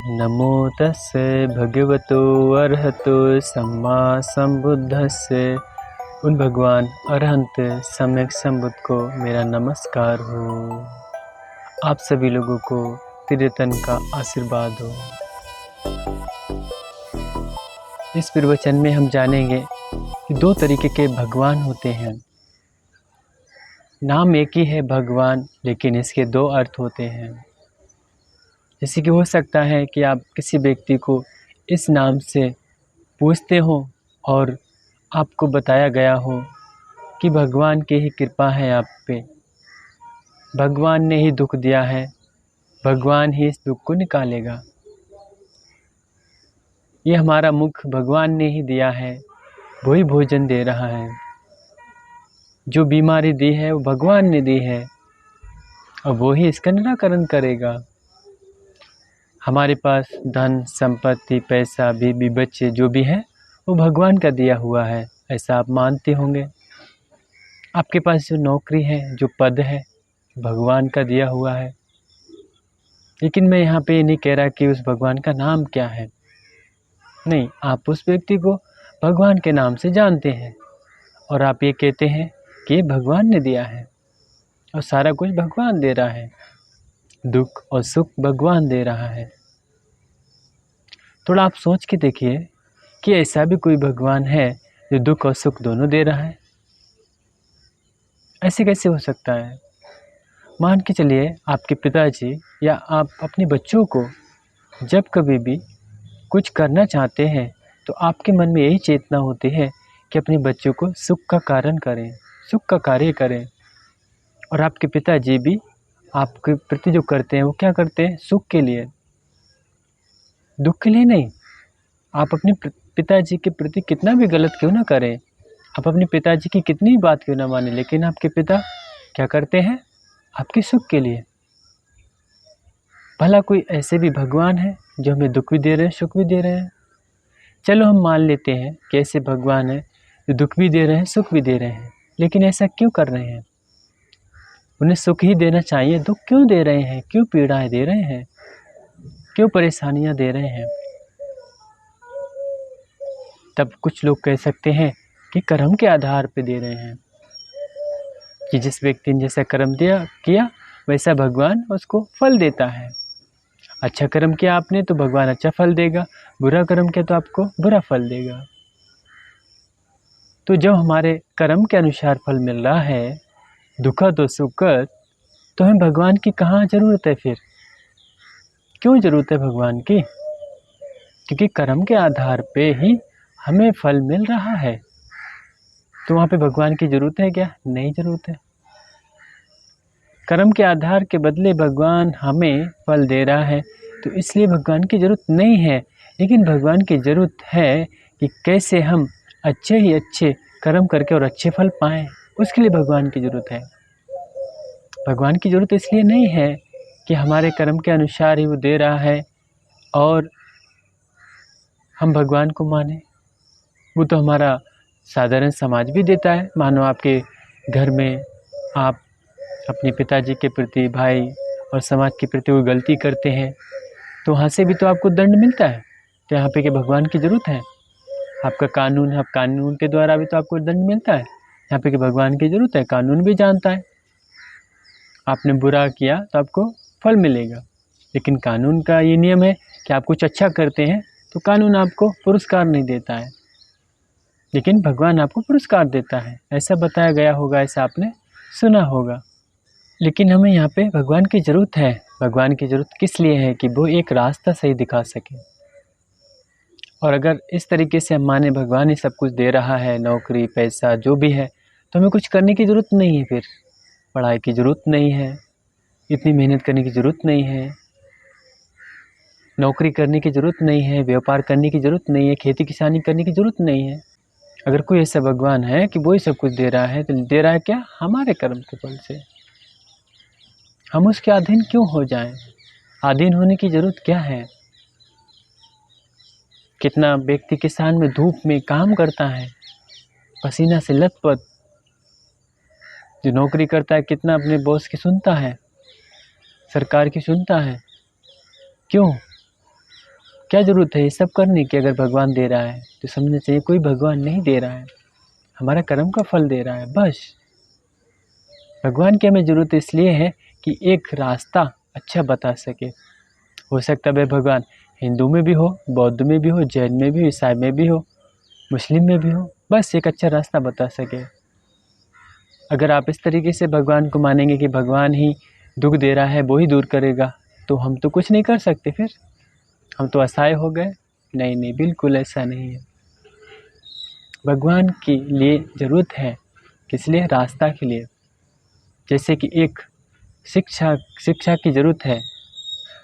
नमो तस्से भगवतो अरहतो सम्मा संबुद्धस्से। उन भगवान अरहंत सम्यक संबुद्ध को मेरा नमस्कार हो। आप सभी लोगों को त्रिरत्न का आशीर्वाद हो। इस प्रवचन में हम जानेंगे कि दो तरीके के भगवान होते हैं। नाम एक ही है भगवान, लेकिन इसके दो अर्थ होते हैं। जैसे कि हो सकता है कि आप किसी व्यक्ति को इस नाम से पूछते हो और आपको बताया गया हो कि भगवान की ही कृपा है आप पे, भगवान ने ही दुख दिया है, भगवान ही इस दुख को निकालेगा। ये हमारा मुख भगवान ने ही दिया है, वही भोजन दे रहा है। जो बीमारी दी है वो भगवान ने दी है और वो ही इसका निराकरण करेगा। हमारे पास धन संपत्ति पैसा बीबी बच्चे जो भी है वो भगवान का दिया हुआ है, ऐसा आप मानते होंगे। आपके पास जो नौकरी है, जो पद है, भगवान का दिया हुआ है। लेकिन मैं यहाँ पे ये नहीं कह रहा कि उस भगवान का नाम क्या है। नहीं, आप उस व्यक्ति को भगवान के नाम से जानते हैं और आप ये कहते हैं कि ये भगवान ने दिया है और सारा कुछ भगवान दे रहा है, दुख और सुख भगवान दे रहा है। थोड़ा आप सोच के देखिए कि ऐसा भी कोई भगवान है जो दुख और सुख दोनों दे रहा है। ऐसे कैसे हो सकता है? मान के चलिए आपके पिताजी या आप अपने बच्चों को जब कभी भी कुछ करना चाहते हैं तो आपके मन में यही चेतना होती है कि अपने बच्चों को सुख का कारण करें, सुख का कार्य करें। और आपके पिताजी भी आपके प्रति जो करते हैं वो क्या करते हैं? सुख के लिए, दुख के लिए नहीं। आप अपने पिताजी के प्रति कितना भी गलत क्यों ना करें, आप अपने पिताजी की कितनी बात क्यों ना माने, लेकिन आपके पिता क्या करते हैं? आपके सुख के लिए। भला कोई ऐसे भी भगवान है जो हमें दुख भी दे रहे हैं, सुख भी दे रहे हैं? चलो हम मान लेते हैं कि ऐसे भगवान है जो दुख भी दे रहे हैं, सुख भी दे रहे हैं, लेकिन ऐसा क्यों कर रहे हैं? उन्हें सुख ही देना चाहिए, दुख क्यों दे रहे हैं? क्यों पीड़ाएं दे रहे हैं? क्यों परेशानियां दे रहे हैं? तब कुछ लोग कह सकते हैं कि कर्म के आधार पर दे रहे हैं, कि जिस व्यक्ति ने जैसा कर्म किया वैसा भगवान उसको फल देता है। अच्छा कर्म किया आपने तो भगवान अच्छा फल देगा, बुरा कर्म किया तो आपको बुरा फल देगा। तो जब हमारे कर्म के अनुसार फल मिल रहा है, दुखद और सुखद, तो हमें भगवान की कहाँ ज़रूरत है फिर? क्यों ज़रूरत है भगवान की? क्योंकि कर्म के आधार पे ही हमें फल मिल रहा है। तो वहाँ पे भगवान की ज़रूरत है क्या? नहीं ज़रूरत है। कर्म के आधार के बदले भगवान हमें फल दे रहा है, तो इसलिए भगवान की ज़रूरत नहीं है। लेकिन भगवान की ज़रूरत है कि कैसे हम अच्छे ही अच्छे कर्म करके और अच्छे फल पाएँ, उसके लिए भगवान की ज़रूरत है। भगवान की ज़रूरत इसलिए नहीं है कि हमारे कर्म के अनुसार ही वो दे रहा है और हम भगवान को माने। वो तो हमारा साधारण समाज भी देता है। मानो आपके घर में आप अपने पिताजी के प्रति, भाई और समाज के प्रति कोई गलती करते हैं तो वहाँ से भी तो आपको दंड मिलता है। तो यहाँ पे कि भगवान की ज़रूरत है? आपका कानून है, आप कानून के द्वारा भी तो आपको दंड मिलता है। यहाँ पे कि भगवान की ज़रूरत है? कानून भी जानता है आपने बुरा किया तो आपको फल मिलेगा, लेकिन कानून का ये नियम है कि आप कुछ अच्छा करते हैं तो कानून आपको पुरस्कार नहीं देता है, लेकिन भगवान आपको पुरस्कार देता है। ऐसा बताया गया होगा, ऐसा आपने सुना होगा। लेकिन हमें यहाँ पे भगवान की ज़रूरत है। भगवान की ज़रूरत किस लिए है? कि वो एक रास्ता सही दिखा सके। और अगर इस तरीके से हम माने भगवान ही सब कुछ दे रहा है, नौकरी पैसा जो भी है, तो हमें कुछ करने की ज़रूरत नहीं है। फिर पढ़ाई की ज़रूरत नहीं है, इतनी मेहनत करने की ज़रूरत नहीं है, नौकरी करने की ज़रूरत नहीं है, व्यापार करने की ज़रूरत नहीं है, खेती किसानी करने की ज़रूरत नहीं है। अगर कोई ऐसा भगवान है कि वो ही सब कुछ दे रहा है, तो दे रहा है क्या? हमारे कर्म के फल से। हम उसके अधीन क्यों हो जाएं? अधीन होने की ज़रूरत क्या है? कितना व्यक्ति किसान में धूप में काम करता है, पसीना से लथपथ। जो नौकरी करता है कितना अपने बॉस की सुनता है, सरकार की सुनता है। क्यों? क्या ज़रूरत है ये सब करने की? अगर भगवान दे रहा है तो समझना चाहिए कोई भगवान नहीं दे रहा है, हमारा कर्म का फल दे रहा है बस। भगवान की हमें ज़रूरत इसलिए है कि एक रास्ता अच्छा बता सके। हो सकता है भगवान हिंदू में भी हो, बौद्ध में भी हो, जैन में भी हो, ईसाई में भी हो, मुस्लिम में भी हो, बस एक अच्छा रास्ता बता सके। अगर आप इस तरीके से भगवान को मानेंगे कि भगवान ही दुख दे रहा है, वो ही दूर करेगा, तो हम तो कुछ नहीं कर सकते, फिर हम तो असहाय हो गए। नहीं नहीं, बिल्कुल ऐसा नहीं है। भगवान के लिए ज़रूरत है, किस लिए? रास्ता के लिए। जैसे कि एक शिक्षा की ज़रूरत है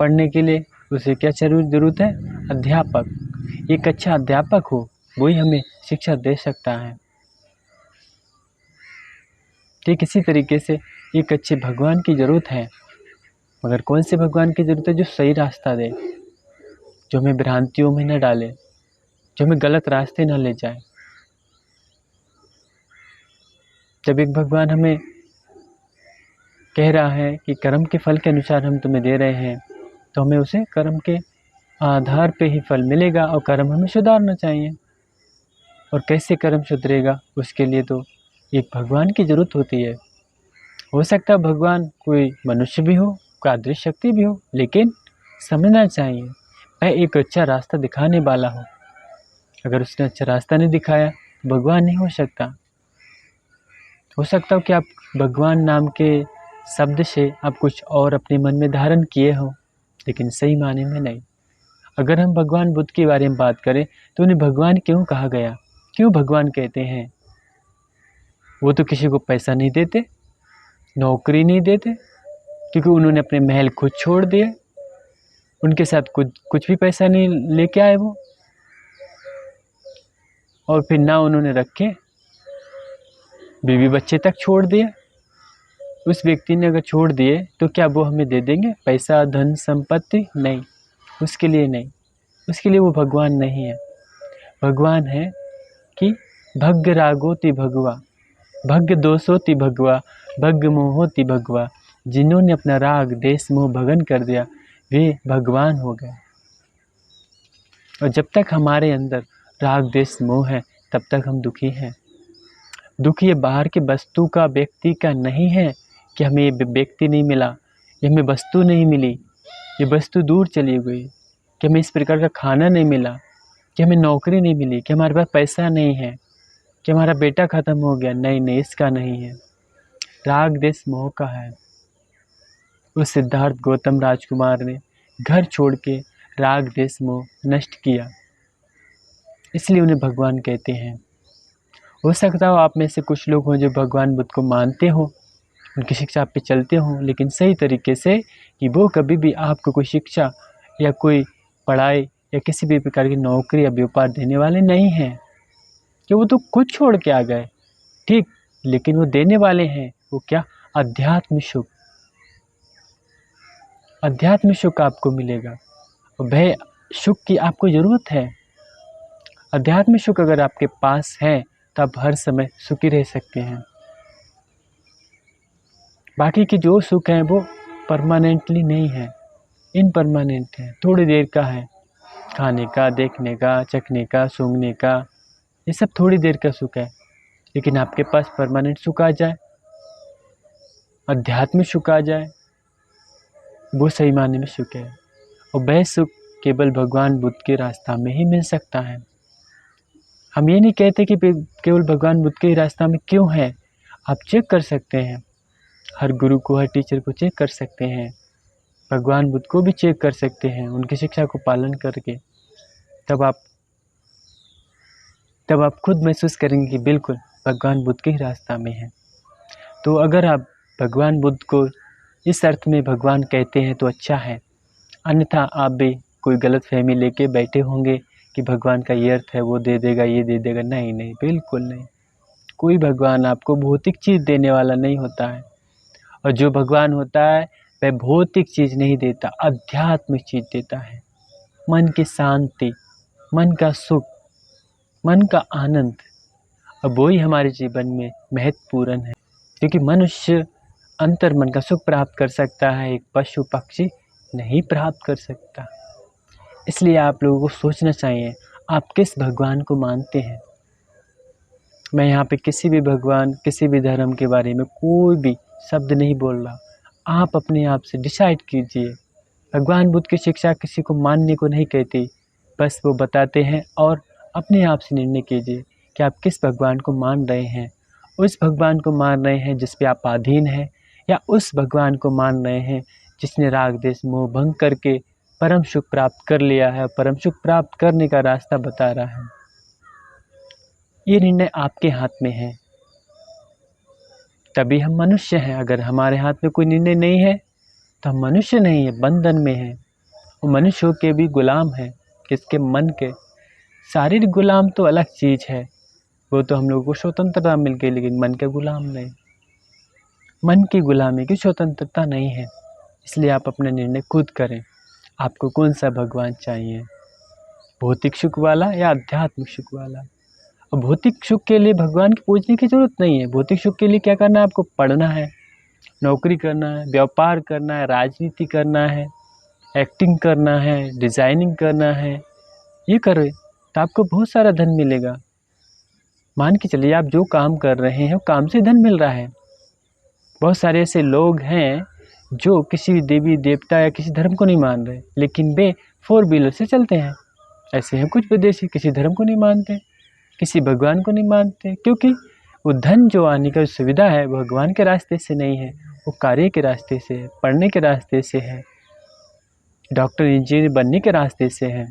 पढ़ने के लिए, उसे क्या ज़रूरत है? अध्यापक। एक अच्छा अध्यापक हो, वही हमें शिक्षा दे सकता है। ठीक इसी तरीके से एक अच्छे भगवान की ज़रूरत है, मगर कौन से भगवान की ज़रूरत है? जो सही रास्ता दे, जो हमें भ्रांतियों में न डाले, जो हमें गलत रास्ते न ले जाए। जब एक भगवान हमें कह रहा है कि कर्म के फल के अनुसार हम तुम्हें दे रहे हैं, तो हमें उसे कर्म के आधार पे ही फल मिलेगा और कर्म हमें सुधारना चाहिए। और कैसे कर्म सुधरेगा, उसके लिए तो एक भगवान की ज़रूरत होती है। हो सकता है भगवान कोई मनुष्य भी हो, कोई अदृश्य शक्ति भी हो, लेकिन समझना चाहिए वह एक अच्छा रास्ता दिखाने वाला हो। अगर उसने अच्छा रास्ता नहीं दिखाया तो भगवान नहीं हो सकता। हो सकता हो कि आप भगवान नाम के शब्द से आप कुछ और अपने मन में धारण किए हो, लेकिन सही मायने में नहीं। अगर हम भगवान बुद्ध के बारे में बात करें तो उन्हें भगवान क्यों कहा गया? क्यों भगवान कहते हैं? वो तो किसी को पैसा नहीं देते, नौकरी नहीं देते, क्योंकि उन्होंने अपने महल खुद छोड़ दिए, उनके साथ कुछ भी पैसा नहीं लेके आए वो, और फिर ना उन्होंने रखे, बीवी बच्चे तक छोड़ दिए। उस व्यक्ति ने अगर छोड़ दिए तो क्या वो हमें दे देंगे पैसा, धन, संपत्ति? नहीं, उसके लिए नहीं, उसके लिए वो भगवान नहीं है। भगवान है कि भग्ग रागोति भगवा, भग्ग दोषोति भगवा, भग्ग मोहोति भगवा। जिन्होंने अपना राग देश मोह भगन कर दिया, वे भगवान हो गए। और जब तक हमारे अंदर राग देश मोह है, तब तक हम दुखी हैं। दुख ये बाहर के वस्तु का, व्यक्ति का नहीं है कि हमें ये व्यक्ति नहीं मिला, ये हमें वस्तु नहीं मिली, ये वस्तु दूर चली गई, कि हमें इस प्रकार का खाना नहीं मिला, कि हमें नौकरी नहीं मिली, कि हमारे पास पैसा नहीं है, कि हमारा बेटा ख़त्म हो गया। नहीं नहीं, इसका नहीं है, राग देश मोह का है। उस सिद्धार्थ गौतम राजकुमार ने घर छोड़ के राग देश मोह नष्ट किया, इसलिए उन्हें भगवान कहते हैं। हो सकता हो आप में से कुछ लोग हों जो भगवान बुद्ध को मानते हो, उनकी शिक्षा पे चलते हों, लेकिन सही तरीके से, कि वो कभी भी आपको कोई शिक्षा या कोई पढ़ाई या किसी भी प्रकार की नौकरी या व्यापार देने वाले नहीं हैं, कि वो तो खुद छोड़ के आ गए, ठीक, लेकिन वो देने वाले हैं। वो क्या? अध्यात्म सुख। अध्यात्म सुख आपको मिलेगा, और वह सुख की आपको ज़रूरत है। अध्यात्म सुख अगर आपके पास है तो आप हर समय सुखी रह सकते हैं। बाकी के जो सुख हैं वो परमानेंटली नहीं है, इनपरमानेंट है, थोड़ी देर का है। खाने का, देखने का, चखने का, सूंघने का, ये सब थोड़ी देर का सुख है। लेकिन आपके पास परमानेंट सुख आ जाए, अध्यात्म सुख आ जाए, वो सही मायने में सुख है। और वह सुख केवल भगवान बुद्ध के रास्ता में ही मिल सकता है। हम ये नहीं कहते कि केवल भगवान बुद्ध के रास्ता में क्यों है, आप चेक कर सकते हैं, हर गुरु को, हर टीचर को चेक कर सकते हैं, भगवान बुद्ध को भी चेक कर सकते हैं, उनकी शिक्षा को पालन करके। तब आप खुद महसूस करेंगे कि बिल्कुल भगवान बुद्ध के ही रास्ता में है। तो अगर आप भगवान बुद्ध को इस अर्थ में भगवान कहते हैं तो अच्छा है, अन्यथा आप भी कोई गलत फहमी लेके बैठे होंगे कि भगवान का ये अर्थ है, वो दे देगा, ये दे देगा। नहीं नहीं, बिल्कुल नहीं। कोई भगवान आपको भौतिक चीज़ देने वाला नहीं होता है, और जो भगवान होता है वह भौतिक चीज़ नहीं देता, आध्यात्मिक चीज़ देता है। मन की शांति, मन का सुख, मन का आनंद, अब वही हमारे जीवन में महत्वपूर्ण है। क्योंकि मनुष्य अंतर मन का सुख प्राप्त कर सकता है, एक पशु पक्षी नहीं प्राप्त कर सकता। इसलिए आप लोगों को सोचना चाहिए आप किस भगवान को मानते हैं। मैं यहाँ पे किसी भी भगवान, किसी भी धर्म के बारे में कोई भी शब्द नहीं बोल रहा। आप अपने आप से डिसाइड कीजिए। भगवान बुद्ध की शिक्षा किसी को मानने को नहीं कहती, बस वो बताते हैं और अपने आप से निर्णय कीजिए कि आप किस भगवान को मान रहे हैं। उस भगवान को मान रहे हैं जिस पे आप अधीन हैं, या उस भगवान को मान रहे हैं जिसने राग देश मोह भंग करके परम सुख प्राप्त कर लिया है, परम सुख प्राप्त करने का रास्ता बता रहा है। ये निर्णय आपके हाथ में है, तभी हम मनुष्य हैं। अगर हमारे हाथ में कोई निर्णय नहीं है तो हम मनुष्य नहीं है, बंधन में है। वो मनुष्यों के भी गुलाम हैं, किसके? मन के। शारीरिक गुलाम तो अलग चीज़ है, वो तो हम लोगों को स्वतंत्रता मिल गई, लेकिन मन के गुलाम नहीं। मन की गुलामी की स्वतंत्रता नहीं है। इसलिए आप अपना निर्णय खुद करें, आपको कौन सा भगवान चाहिए, भौतिक सुख वाला या आध्यात्मिक सुख वाला। और भौतिक सुख के लिए भगवान की पूजने की जरूरत नहीं है। भौतिक सुख के लिए क्या करना है? आपको पढ़ना है, नौकरी करना है, व्यापार करना है, राजनीति करना है, एक्टिंग करना है, डिज़ाइनिंग करना है। ये करें तो आपको बहुत सारा धन मिलेगा। मान के चलिए आप जो काम कर रहे हैं वो काम से धन मिल रहा है। बहुत सारे ऐसे लोग हैं जो किसी देवी देवता या किसी धर्म को नहीं मान रहे, लेकिन वे 4 व्हीलर से चलते हैं। ऐसे हैं कुछ विदेशी, किसी धर्म को नहीं मानते, किसी भगवान को नहीं मानते, क्योंकि वो धन जो आने का सुविधा है भगवान के रास्ते से नहीं है, वो कार्य के रास्ते से है, पढ़ने के रास्ते से है, डॉक्टर इंजीनियर बनने के रास्ते से है।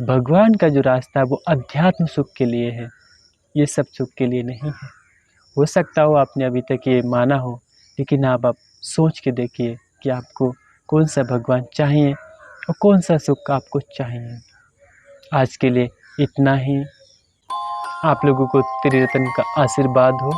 भगवान का जो रास्ता है वो अध्यात्म सुख के लिए है, ये सब सुख के लिए नहीं है। हो सकता हो आपने अभी तक ये माना हो, लेकिन आप सोच के देखिए कि आपको कौन सा भगवान चाहिए और कौन सा सुख आपको चाहिए। आज के लिए इतना ही। आप लोगों को त्रिरत्न का आशीर्वाद हो।